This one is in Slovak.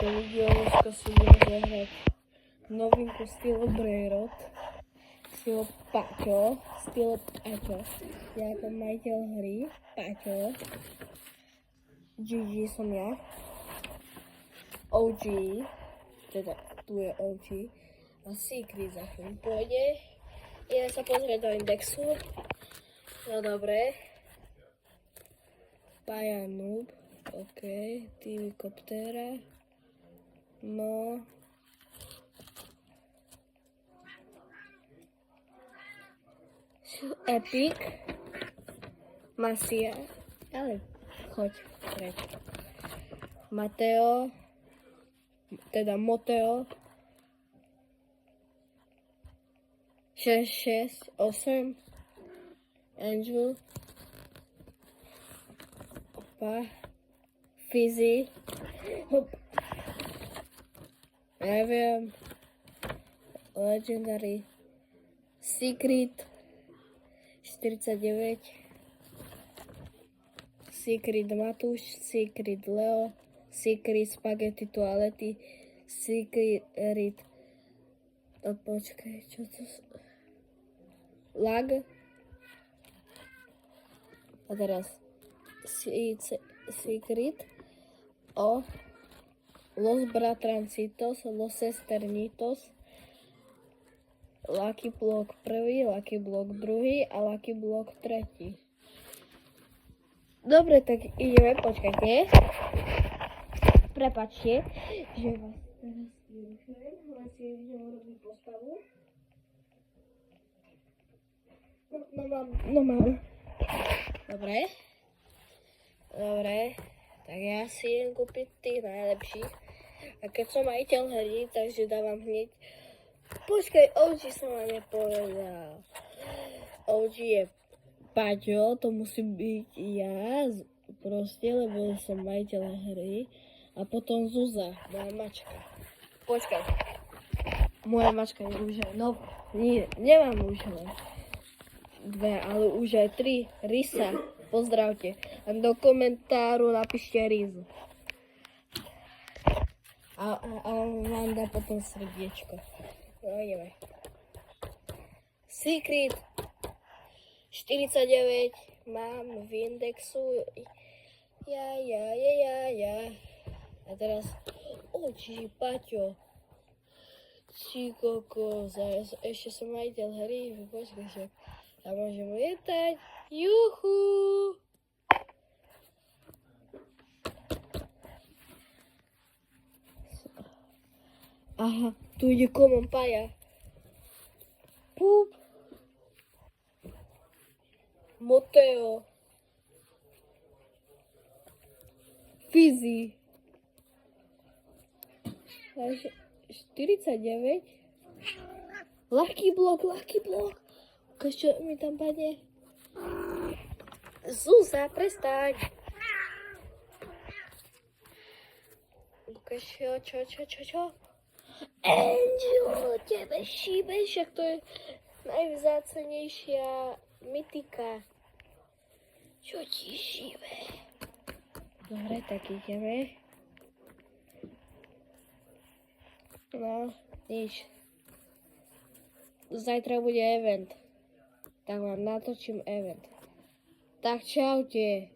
Čaute ľudia, dneska si budem zahrať novinku stylu Brayrod, stylu Paťo. Ja ako majiteľ hry, Paťo. GG som ja. OG, teda tu je OG. A Secret za chvíľu pôjde. Idem sa pozrieť do indexu. No dobre. Paja noob. OK, TV Koptera. No. Epic. Masia. Ale choď preč. Mateo. Teda Moteo. 668. Angel. Opa. Fizzy. Hop. Neviem. Legendary. Secret. 49. Secret Matúš. Secret Leo. Secret Spaghetti Toalety. Secret. Počkaj, čo to? Lag. A teraz Secret. O Los Bratrancitos, Los Sesternitos, Lucky Block 1, Lucky Block 2 a Lucky Block 3. Dobre, tak ideme, počkajte. Prepačte, že vás teraz vyrušujem, ale si idem robiť postavu. No mám. Dobre, tak ja si idem kúpiť tých najlepších. A keď som majiteľ hry, takže dávam hneď. Počkaj, OG som vám nepovedal. OG je Paťo, to musí byť ja, proste, lebo som majiteľ hry. A potom Zuzá, moja mačka. Počkaj, moja mačka je už aj no, nie, nemám už len 2, ale už aj 3. Risa. Pozdravte. A do komentáru napíšte Rizu. A on vám dá potom srdiečko. No ideme. Secret 49 mám v indexu. Ja. A teraz oči, Paťo. Čikokos. Ešte som majiteľ hry. Počkaj, že ja môžem lietať. Juhu! Aha, tu ide Common Paja. Pup. Moteo. Fizzy. 49. Lucky Block. Ukáž, čo mi tam padne. Zuzá, prestaň. Ukáž, čo? Angel, tebe šíbe, však to je najvzácenejšia mytika. Čo ti šíbe? Dobre, tak ideme. No, nič. Zajtra bude event. Tak vám natočím event. Tak čaute.